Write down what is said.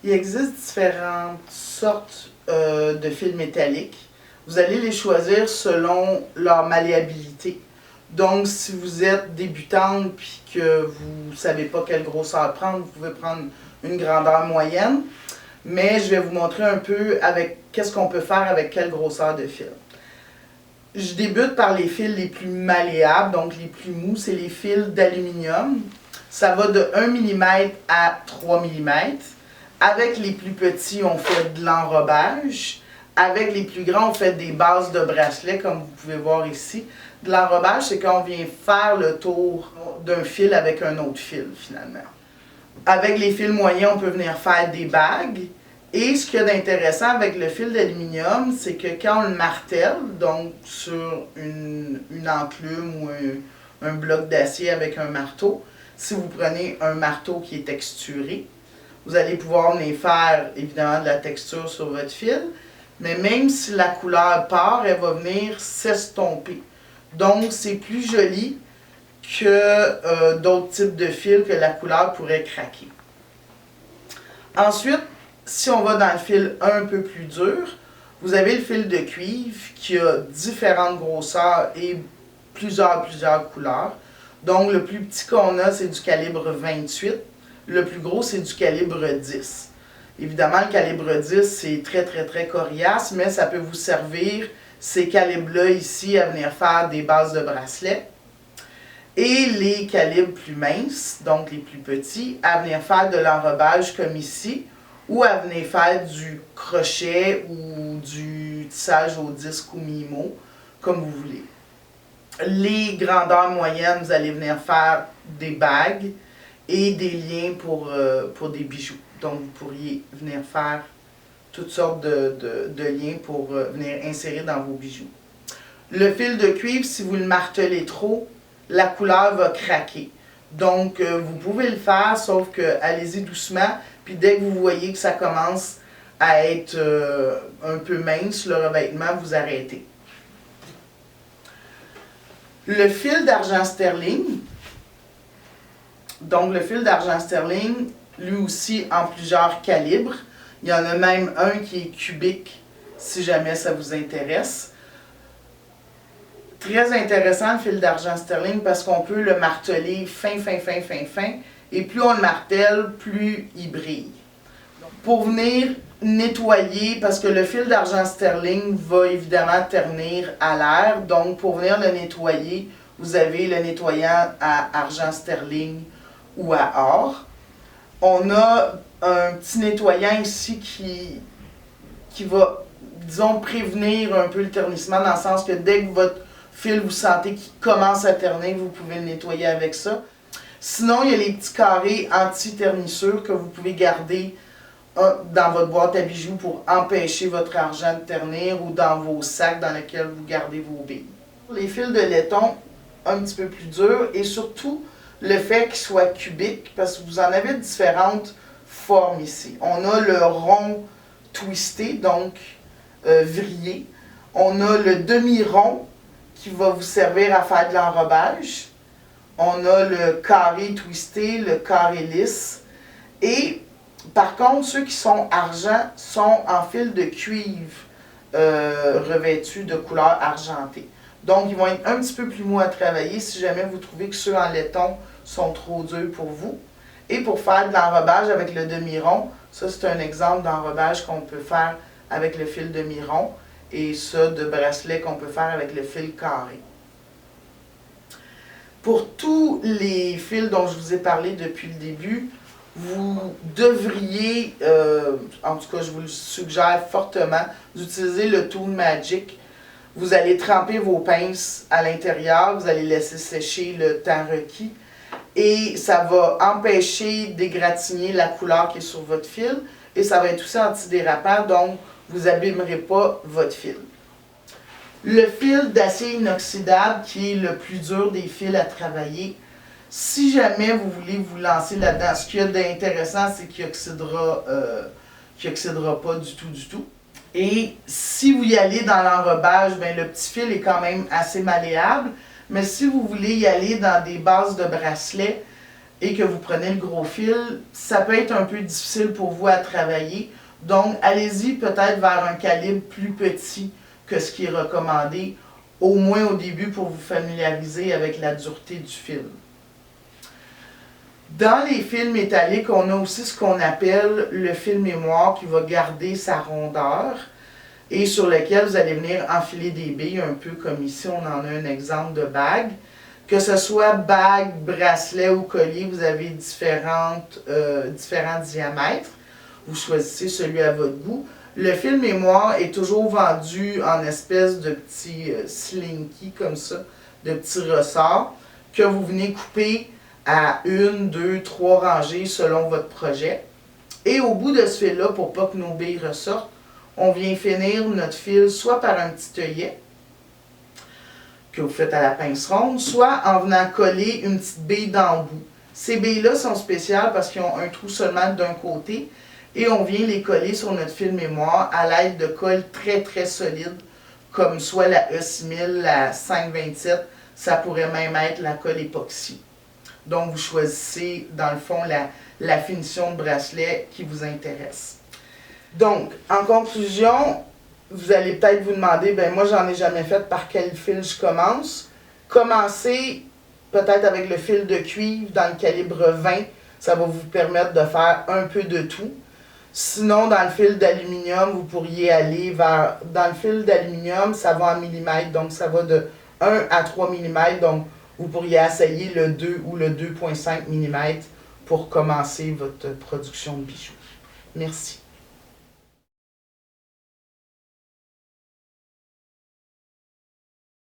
Il existe différentes sortes de fils métalliques. Vous allez les choisir selon leur malléabilité. Donc, si vous êtes débutante et que vous ne savez pas quelle grosseur prendre, vous pouvez prendre une grandeur moyenne. Mais je vais vous montrer un peu avec qu'est-ce qu'on peut faire avec quelle grosseur de fil. Je débute par les fils les plus malléables, donc les plus mous, c'est les fils d'aluminium. Ça va de 1 mm à 3 mm. Avec les plus petits, on fait de l'enrobage. Avec les plus grands, on fait des bases de bracelet, comme vous pouvez voir ici. De l'enrobage, c'est quand on vient faire le tour d'un fil avec un autre fil, finalement. Avec les fils moyens, on peut venir faire des bagues. Et ce qu'il y a d'intéressant avec le fil d'aluminium, c'est que quand on le martèle, donc sur une enclume ou un bloc d'acier avec un marteau, si vous prenez un marteau qui est texturé, vous allez pouvoir venir faire évidemment de la texture sur votre fil, mais même si la couleur part, elle va venir s'estomper. Donc c'est plus joli que d'autres types de fils que la couleur pourrait craquer. Ensuite, si on va dans le fil un peu plus dur, vous avez le fil de cuivre qui a différentes grosseurs et plusieurs couleurs. Donc le plus petit qu'on a, c'est du calibre 28. Le plus gros, c'est du calibre 10. Évidemment, le calibre 10, c'est très coriace, mais ça peut vous servir, ces calibres-là ici, à venir faire des bases de bracelets. Et les calibres plus minces, donc les plus petits, à venir faire de l'enrobage comme ici, ou à venir faire du crochet ou du tissage au disque ou mimo, comme vous voulez. Les grandeurs moyennes, vous allez venir faire des bagues et des liens pour des bijoux. Donc, vous pourriez venir faire toutes sortes de liens pour venir insérer dans vos bijoux. Le fil de cuivre, si vous le martelez trop, la couleur va craquer. Donc, vous pouvez le faire, sauf que allez-y doucement, puis dès que vous voyez que ça commence à être un peu mince, le revêtement, vous arrêtez. Le fil d'argent sterling, donc le fil d'argent sterling, lui aussi en plusieurs calibres. Il y en a même un qui est cubique, si jamais ça vous intéresse. Très intéressant le fil d'argent sterling parce qu'on peut le marteler fin, et plus on le martèle, plus il brille. Donc, pour venir nettoyer, parce que le fil d'argent sterling va évidemment ternir à l'air, donc pour venir le nettoyer, vous avez le nettoyant à argent sterling ou à or. On a un petit nettoyant ici qui va, disons, prévenir un peu le ternissement, dans le sens que dès que votre fil, vous sentez qu'il commence à ternir, vous pouvez le nettoyer avec ça. Sinon, il y a les petits carrés anti-ternissure que vous pouvez garder dans votre boîte à bijoux pour empêcher votre argent de ternir ou dans vos sacs dans lesquels vous gardez vos billes. Les fils de laiton, un petit peu plus durs et surtout le fait qu'ils soient cubiques parce que vous en avez différentes formes ici. On a le rond twisté, donc vrillé. On a le demi-rond qui va vous servir à faire de l'enrobage. On a le carré twisté, le carré lisse. Et par contre, ceux qui sont argent sont en fil de cuivre revêtus de couleur argentée. Donc, ils vont être un petit peu plus mous à travailler si jamais vous trouvez que ceux en laiton sont trop durs pour vous. Et pour faire de l'enrobage avec le demi-rond, ça c'est un exemple d'enrobage qu'on peut faire avec le fil demi-rond. Et ça, de bracelet qu'on peut faire avec le fil carré. Pour tous les fils dont je vous ai parlé depuis le début, vous devriez, en tout cas je vous le suggère fortement, d'utiliser le Tool Magic. Vous allez tremper vos pinces à l'intérieur, vous allez laisser sécher le temps requis et ça va empêcher d'égratigner la couleur qui est sur votre fil et ça va être aussi antidérapant, donc vous n'abîmerez pas votre fil. Le fil d'acier inoxydable qui est le plus dur des fils à travailler, si jamais vous voulez vous lancer là-dedans, ce qu'il y a d'intéressant, c'est qu'il n'oxydera pas du tout. Et si vous y allez dans l'enrobage, ben, le petit fil est quand même assez malléable, mais si vous voulez y aller dans des bases de bracelets, et que vous prenez le gros fil, ça peut être un peu difficile pour vous à travailler. Donc, allez-y peut-être vers un calibre plus petit que ce qui est recommandé, au moins au début pour vous familiariser avec la dureté du fil. Dans les fils métalliques, on a aussi ce qu'on appelle le fil mémoire qui va garder sa rondeur et sur lequel vous allez venir enfiler des billes, un peu comme ici, on en a un exemple de bague. Que ce soit bague, bracelet ou collier, vous avez différents diamètres. Vous choisissez celui à votre goût. Le fil mémoire est toujours vendu en espèce de petits slinky comme ça, de petits ressorts, que vous venez couper à 1, 2, 3 rangées selon votre projet. Et au bout de ce fil-là, pour pas que nos billes ressortent, on vient finir notre fil soit par un petit œillet, que vous faites à la pince ronde, soit en venant coller une petite bille d'embout. Ces billes-là sont spéciales parce qu'ils ont un trou seulement d'un côté et on vient les coller sur notre fil mémoire à l'aide de colle très très solides comme soit la E6000, la 527, ça pourrait même être la colle époxy. Donc vous choisissez dans le fond la finition de bracelet qui vous intéresse. Donc en conclusion, vous allez peut-être vous demander, ben moi j'en ai jamais fait, par quel fil je commence. Commencez peut-être avec le fil de cuivre dans le calibre 20, ça va vous permettre de faire un peu de tout. Sinon, dans le fil d'aluminium, vous pourriez aller vers, dans le fil d'aluminium, ça va en millimètres, donc ça va de 1 à 3 mm, donc vous pourriez essayer le 2 ou le 2,5 mm pour commencer votre production de bijoux. Merci.